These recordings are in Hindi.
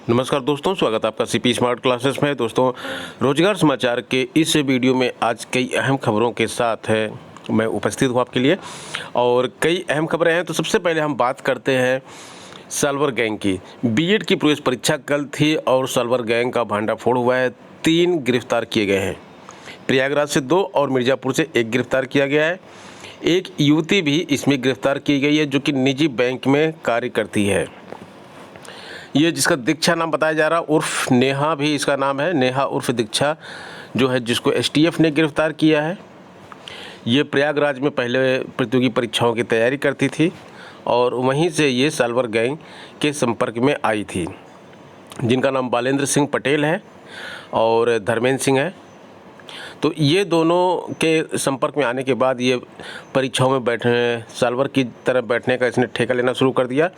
नमस्कार दोस्तों, स्वागत है आपका सीपी स्मार्ट क्लासेस में। दोस्तों, रोजगार समाचार के इस वीडियो में आज कई अहम खबरों के साथ है मैं उपस्थित हूँ आपके लिए और कई अहम खबरें हैं। तो सबसे पहले हम बात करते हैं साल्वर गैंग की। बीएड की प्रवेश परीक्षा कल थी और साल्वर गैंग का भांडाफोड़ हुआ है। 3 गिरफ्तार किए गए हैं। प्रयागराज से 2 और मिर्ज़ापुर से 1 गिरफ्तार किया गया है। एक युवती भी इसमें गिरफ्तार की गई है जो कि निजी बैंक में कार्य करती है। ये जिसका दीक्षा नाम बताया जा रहा, उर्फ नेहा भी इसका नाम है। नेहा उर्फ दीक्षा जो है, जिसको एसटीएफ ने गिरफ्तार किया है। ये प्रयागराज में पहले प्रतियोगी परीक्षाओं की तैयारी करती थी और वहीं से ये साल्वर गैंग के संपर्क में आई थी, जिनका नाम बालेंद्र सिंह पटेल है और धर्मेंद्र सिंह है। तो ये दोनों के संपर्क में आने के बाद ये परीक्षाओं में बैठने, साल्वर की तरह बैठने का इसने ठेका लेना शुरू कर दिया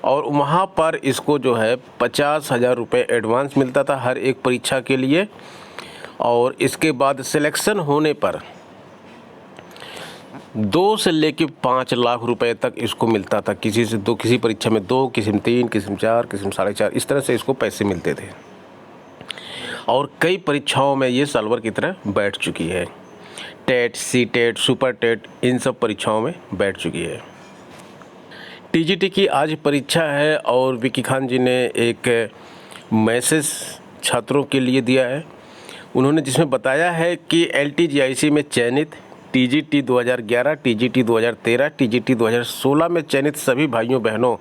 और वहाँ पर इसको जो है 50,000 रुपये एडवांस मिलता था हर एक परीक्षा के लिए। और इसके बाद सिलेक्शन होने पर 2 से लेकर 5 लाख रुपए तक इसको मिलता था। किसी परीक्षा में 2, किसी में 3, किसी में 4, किसी में 4.5, इस तरह से इसको पैसे मिलते थे और कई परीक्षाओं में ये साल्वर की तरह बैठ चुकी है। TET, C TET, super TET, इन सब परीक्षाओं में बैठ चुकी है। टीजीटी की आज परीक्षा है और विकी खान जी ने एक मैसेज छात्रों के लिए दिया है। उन्होंने जिसमें बताया है कि एलटीजीआईसी में चयनित टीजीटी 2011, टीजीटी 2013, टीजीटी 2016 में चयनित सभी भाइयों बहनों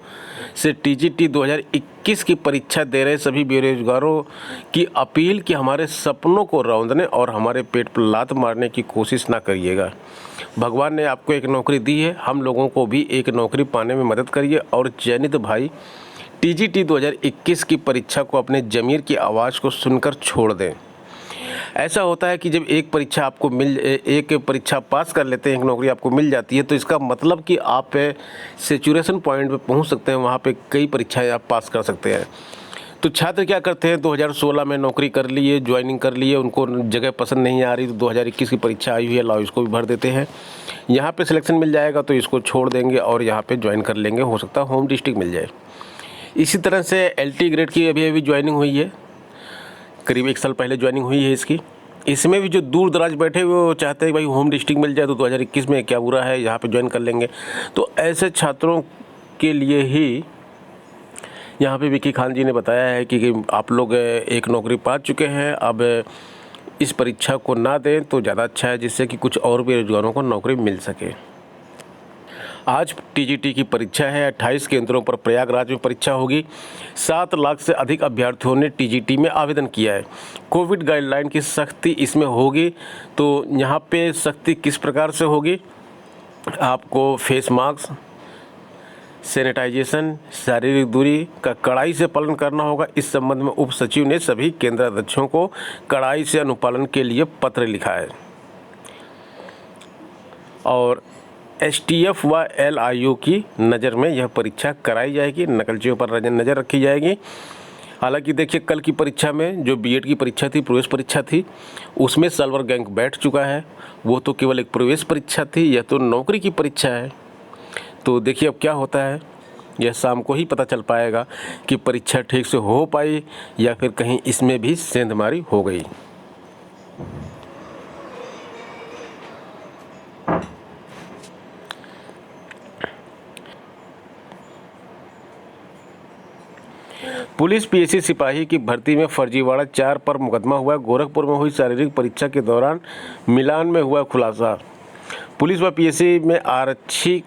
से टीजीटी 2021 की परीक्षा दे रहे सभी बेरोजगारों की अपील कि हमारे सपनों को रौंदने और हमारे पेट पर लात मारने की कोशिश ना करिएगा। भगवान ने आपको एक नौकरी दी है, हम लोगों को भी एक नौकरी पाने में मदद करिए और चयनित भाई टीजीटी 2021 की परीक्षा को अपने ज़मीर की आवाज़ को सुनकर छोड़ दें। ऐसा होता है कि जब एक परीक्षा पास कर लेते हैं, एक नौकरी आपको मिल जाती है, तो इसका मतलब कि आप सैचुरेशन पॉइंट पे पहुंच सकते हैं। वहाँ पे कई परीक्षाएं आप पास कर सकते हैं। तो छात्र क्या करते हैं, 2016 में नौकरी कर लिए, ज्वाइनिंग कर लिए, उनको जगह पसंद नहीं आ रही तो 2021 की परीक्षा आई हुई है, लाओ इसको भी भर देते हैं। यहाँ पर सिलेक्शन मिल जाएगा तो इसको छोड़ देंगे और यहाँ पर ज्वाइन कर लेंगे। हो सकता है होम डिस्ट्रिक्ट मिल जाए। इसी तरह से LT ग्रेड की अभी ज्वाइनिंग हुई है, करीब 1 साल पहले ज्वाइनिंग हुई है इसकी। इसमें भी जो दूर दराज बैठे हुए वो चाहते हैं भाई होम डिस्ट्रिक्ट मिल जाए तो 2021 में क्या बुरा है, यहाँ पे ज्वाइन कर लेंगे। तो ऐसे छात्रों के लिए ही यहाँ पे विकी खान जी ने बताया है कि आप लोग एक नौकरी पा चुके हैं, अब इस परीक्षा को ना दें तो ज़्यादा अच्छा है, जिससे कि कुछ और बेरोजगारों को नौकरी मिल सके। आज टीजीटी की परीक्षा है। 28 केंद्रों पर प्रयागराज में परीक्षा होगी। 7 लाख से अधिक अभ्यर्थियों ने टीजीटी में आवेदन किया है। कोविड गाइडलाइन की सख्ती इसमें होगी। तो यहाँ पे सख्ती किस प्रकार से होगी, आपको फेस मास्क, सैनिटाइजेशन, शारीरिक दूरी का कड़ाई से पालन करना होगा। इस संबंध में उप सचिव ने सभी केंद्राध्यक्षों को कड़ाई से अनुपालन के लिए पत्र लिखा है और STF व LIU की नज़र में यह परीक्षा कराई जाएगी। नकलचियों पर नज़र रखी जाएगी। हालांकि देखिए, कल की परीक्षा में जो बीएड की परीक्षा थी, प्रवेश परीक्षा थी, उसमें साल्वर गैंग बैठ चुका है। वो तो केवल एक प्रवेश परीक्षा थी, यह तो नौकरी की परीक्षा है। तो देखिए अब क्या होता है, यह शाम को ही पता चल पाएगा कि परीक्षा ठीक से हो पाई या फिर कहीं इसमें भी सेंधमारी हो गई। पुलिस PSC सिपाही की भर्ती में फर्जीवाड़ा 4 पर मुकदमा हुआ। गोरखपुर में हुई शारीरिक परीक्षा के दौरान मिलान में हुआ खुलासा। पुलिस व PSC में आरक्षी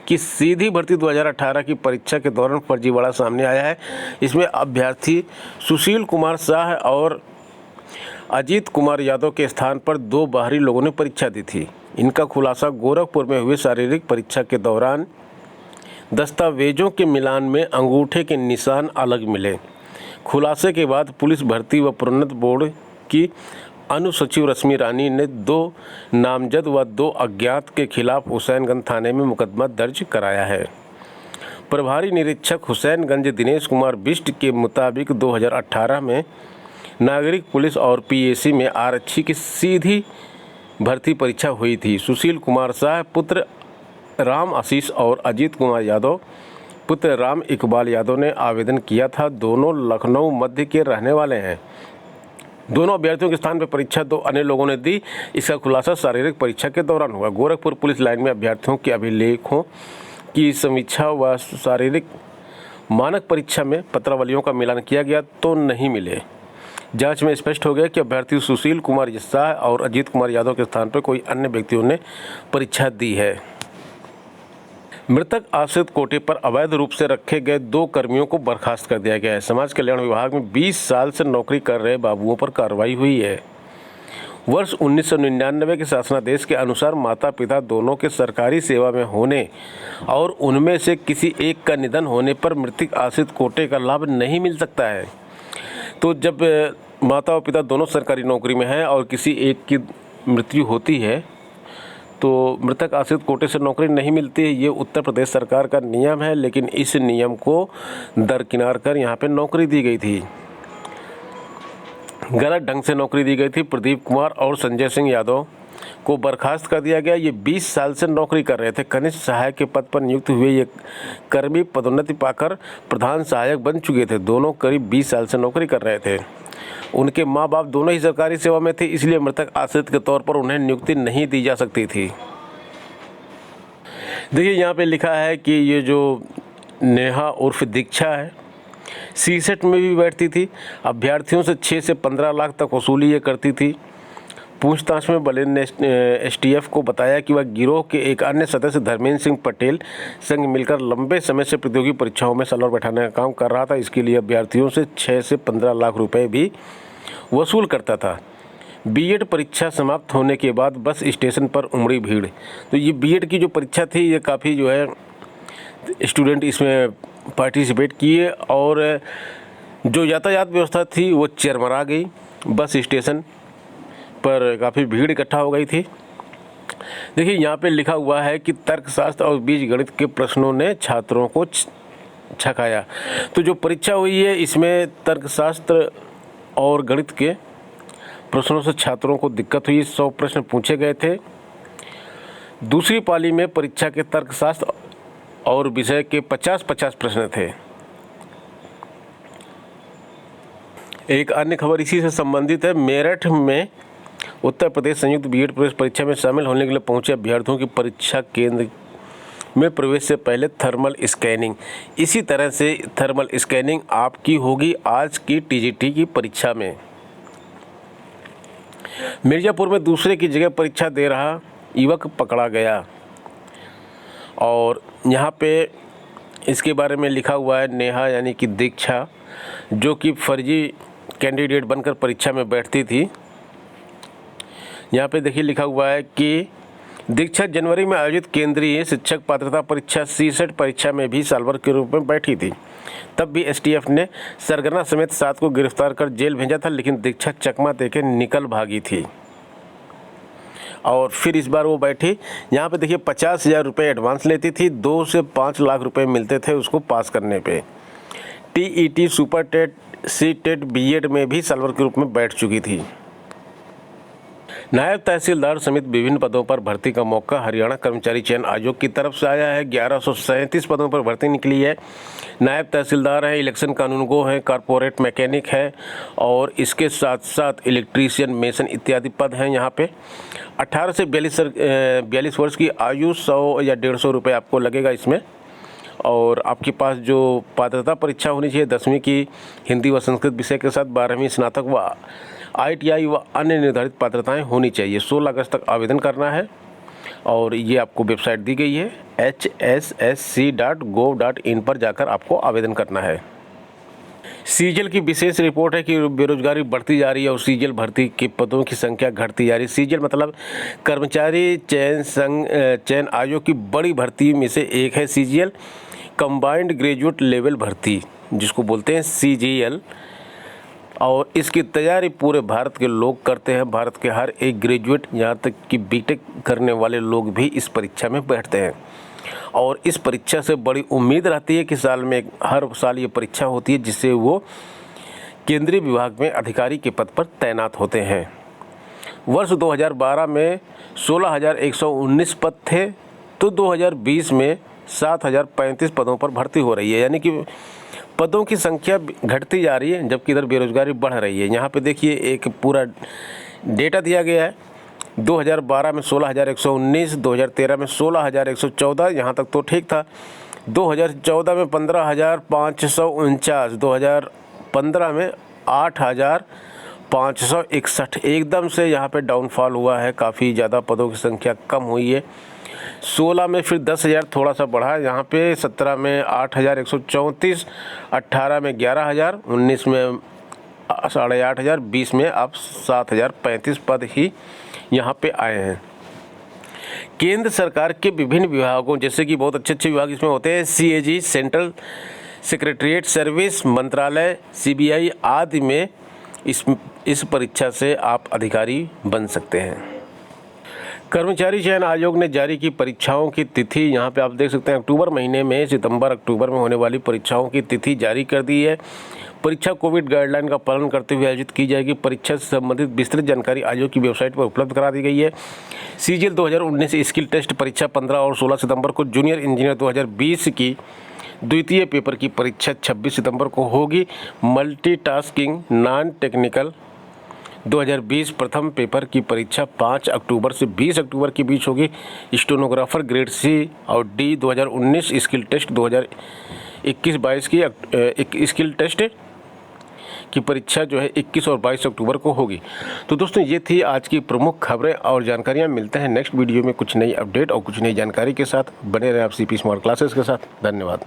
की सीधी भर्ती 2018 की परीक्षा के दौरान फर्जीवाड़ा सामने आया है। इसमें अभ्यर्थी सुशील कुमार शाह और अजीत कुमार यादव के स्थान पर 2 बाहरी लोगों ने परीक्षा दी थी। इनका खुलासा गोरखपुर में हुई शारीरिक परीक्षा के दौरान दस्तावेजों के मिलान में अंगूठे के निशान अलग मिले। खुलासे के बाद पुलिस भर्ती व प्रोन्नत बोर्ड की अनुसचिव रश्मि रानी ने 2 नामजद व 2 अज्ञात के खिलाफ हुसैनगंज थाने में मुकदमा दर्ज कराया है। प्रभारी निरीक्षक हुसैनगंज दिनेश कुमार बिष्ट के मुताबिक 2018 में नागरिक पुलिस और PSC में आरक्षी की सीधी भर्ती परीक्षा हुई थी। सुशील कुमार शाह पुत्र राम आशीष और अजीत कुमार यादव पुत्र राम इकबाल यादव ने आवेदन किया था। दोनों लखनऊ मध्य के रहने वाले हैं। दोनों अभ्यर्थियों के स्थान पर परीक्षा 2 अन्य लोगों ने दी। इसका खुलासा शारीरिक परीक्षा के दौरान हुआ। गोरखपुर पुलिस लाइन में अभ्यर्थियों के अभिलेखों की समीक्षा व शारीरिक मानक परीक्षा में पत्रावलियों का मिलान किया गया तो नहीं मिले। जांच में स्पष्ट हो गया कि अभ्यर्थी सुशील कुमार शाह और अजीत कुमार यादव के स्थान पर कोई अन्य व्यक्तियों ने परीक्षा दी है। मृतक आश्रित कोटे पर अवैध रूप से रखे गए 2 कर्मियों को बर्खास्त कर दिया गया है। समाज कल्याण विभाग में 20 साल से नौकरी कर रहे बाबुओं पर कार्रवाई हुई है। वर्ष 1999 के शासनादेश के अनुसार माता पिता दोनों के सरकारी सेवा में होने और उनमें से किसी एक का निधन होने पर मृतक आश्रित कोटे का लाभ नहीं मिल सकता है। तो जब माता और पिता दोनों सरकारी नौकरी में हैं और किसी एक की मृत्यु होती है तो मृतक आश्रित कोटे से नौकरी नहीं मिलती है। ये उत्तर प्रदेश सरकार का नियम है, लेकिन इस नियम को दरकिनार कर यहाँ पे नौकरी दी गई थी, गलत ढंग से नौकरी दी गई थी। प्रदीप कुमार और संजय सिंह यादव को बर्खास्त कर दिया गया। ये 20 साल से नौकरी कर रहे थे। कनिष्ठ सहायक के पद पर नियुक्त हुए ये कर्मी पदोन्नति पाकर प्रधान सहायक बन चुके थे। दोनों करीब 20 साल से नौकरी कर रहे थे। उनके माँ बाप दोनों ही सरकारी सेवा में थे, इसलिए मृतक आश्रित के तौर पर उन्हें नियुक्ति नहीं दी जा सकती थी। देखिए यहाँ पे लिखा है कि ये जो नेहा उर्फ दीक्षा है, सीसेट में भी बैठती थी। अभ्यर्थियों से 6 से 15 लाख तक वसूली ये करती थी। पूछताछ में बलेन ने एसटीएफ को बताया कि वह गिरोह के एक अन्य सदस्य धर्मेंद्र सिंह पटेल संग मिलकर लंबे समय से प्रतियोगी परीक्षाओं में सलवर बैठाने का काम कर रहा था। इसके लिए अभ्यर्थियों से 6 से 15 लाख रुपए भी वसूल करता था। बीएड परीक्षा समाप्त होने के बाद बस स्टेशन पर उमड़ी भीड़। तो ये बीएड की जो परीक्षा थी, ये काफ़ी जो है स्टूडेंट इसमें पार्टिसिपेट किए और जो यातायात व्यवस्था थी वो चरमरा गई। बस स्टेशन पर काफ़ी भीड़ इकट्ठा हो गई थी। देखिए यहाँ पे लिखा हुआ है कि तर्कशास्त्र और बीजगणित के प्रश्नों ने छात्रों को छकाया। तो जो परीक्षा हुई है इसमें तर्कशास्त्र और गणित के प्रश्नों से छात्रों को दिक्कत हुई। 100 प्रश्न पूछे गए थे। दूसरी पाली में परीक्षा के तर्कशास्त्र और विषय के 50-50 प्रश्न थे। एक अन्य खबर इसी से संबंधित है। मेरठ में उत्तर प्रदेश संयुक्त बीएड प्रवेश परीक्षा में शामिल होने के लिए पहुंचे अभ्यर्थियों की परीक्षा केंद्र में प्रवेश से पहले थर्मल स्कैनिंग। इसी तरह से थर्मल स्कैनिंग आपकी होगी आज की टीजीटी की परीक्षा में। मिर्जापुर में दूसरे की जगह परीक्षा दे रहा युवक पकड़ा गया और यहाँ पे इसके बारे में लिखा हुआ है। नेहा यानी कि दीक्षा जो कि फर्जी कैंडिडेट बनकर परीक्षा में बैठती थी। यहाँ पे देखिए लिखा हुआ है कि दीक्षा जनवरी में आयोजित केंद्रीय शिक्षक पात्रता परीक्षा सीसेट परीक्षा में भी साल्वर के रूप में बैठी थी। तब भी एसटीएफ ने सरगना समेत 7 को गिरफ्तार कर जेल भेजा था, लेकिन दीक्षा चकमा देके निकल भागी थी और फिर इस बार वो बैठी। यहाँ पे देखिए 50,000 रुपये एडवांस लेती थी। 2 से 5 लाख रुपए मिलते थे उसको पास करने पे। TET, super TET, C TET, BEd में भी साल्वर के रूप में बैठ चुकी थी। नायब तहसीलदार समेत विभिन्न पदों पर भर्ती का मौका हरियाणा कर्मचारी चयन आयोग की तरफ से आया है। 1137 पदों पर भर्ती निकली है। नायब तहसीलदार हैं, इलेक्शन कानूनगो हैं, कारपोरेट मैकेनिक है और इसके साथ साथ इलेक्ट्रीशियन, मेसन इत्यादि पद हैं। यहाँ पे 18 से 42 वर्ष की आयु 100 या 150 रुपये आपको लगेगा इसमें। और आपके पास जो पात्रता परीक्षा होनी चाहिए 10वीं की हिंदी व संस्कृत विषय के साथ 12वीं स्नातक व ITI व अन्य निर्धारित पात्रताएं होनी चाहिए। 16 अगस्त तक आवेदन करना है और ये आपको वेबसाइट दी गई है hssc.gov.in पर जाकर आपको आवेदन करना है। सीजीएल की विशेष रिपोर्ट है कि बेरोजगारी बढ़ती जा रही है और सीजीएल भर्ती के पदों की संख्या घटती जा रही है। सीजीएल मतलब कर्मचारी चयन आयोग की बड़ी भर्ती में से एक है सीजीएल, कंबाइंड ग्रेजुएट लेवल भर्ती जिसको बोलते हैं सीजीएल। और इसकी तैयारी पूरे भारत के लोग करते हैं। भारत के हर एक ग्रेजुएट, यहाँ तक कि बीटेक करने वाले लोग भी इस परीक्षा में बैठते हैं। और इस परीक्षा से बड़ी उम्मीद रहती है कि हर साल ये परीक्षा होती है जिससे वो केंद्रीय विभाग में अधिकारी के पद पर तैनात होते हैं। वर्ष 2012 में 16,119 पद थे तो 2020 में 7,035 पदों पर भर्ती हो रही है, यानी कि पदों की संख्या घटती जा रही है जबकि इधर बेरोजगारी बढ़ रही है। यहाँ पे देखिए एक पूरा डेटा दिया गया है। 2012 में 16,119, 2013 में 16,114, यहाँ तक तो ठीक था। 2014 में 15,549, 2015 में 8,561, एकदम से यहाँ पे डाउनफॉल हुआ है, काफ़ी ज़्यादा पदों की संख्या कम हुई है। 16 में फिर 10,000 थोड़ा सा बढ़ा, यहाँ पे 17 में 8,134, 18 में 11,000, 19 में 8,500, 20 में अब 7,035 पद ही यहाँ पे आए हैं। केंद्र सरकार के विभिन्न विभागों, जैसे कि बहुत अच्छे विभाग इसमें होते हैं, CAG, सेंट्रल सेक्रेटरीट सर्विस, मंत्रालय, CBI आदि में इस परीक्षा से आप अधिकारी बन सकते हैं। कर्मचारी चयन आयोग ने जारी की परीक्षाओं की तिथि, यहाँ पे आप देख सकते हैं अक्टूबर महीने में, सितंबर अक्टूबर में होने वाली परीक्षाओं की तिथि जारी कर दी है। परीक्षा कोविड गाइडलाइन का पालन करते हुए आयोजित की जाएगी। परीक्षा से संबंधित विस्तृत जानकारी आयोग की वेबसाइट पर उपलब्ध करा दी गई है। CGL 2019 स्किल टेस्ट परीक्षा 15 और 16 सितंबर को, जूनियर इंजीनियर 2020 की द्वितीय पेपर की परीक्षा 26 सितंबर को होगी। मल्टीटास्किंग नॉन टेक्निकल 2020 प्रथम पेपर की परीक्षा 5 अक्टूबर से 20 अक्टूबर के बीच होगी। स्टेनोग्राफर ग्रेड C और D 2019 स्किल टेस्ट 2021-22 की स्किल टेस्ट की परीक्षा जो है 21 और 22 अक्टूबर को होगी। तो दोस्तों ये थी आज की प्रमुख खबरें और जानकारियां। मिलते हैं नेक्स्ट वीडियो में कुछ नई अपडेट और कुछ नई जानकारी के साथ। बने रहें आप CP स्मार्ट क्लासेस के साथ। धन्यवाद।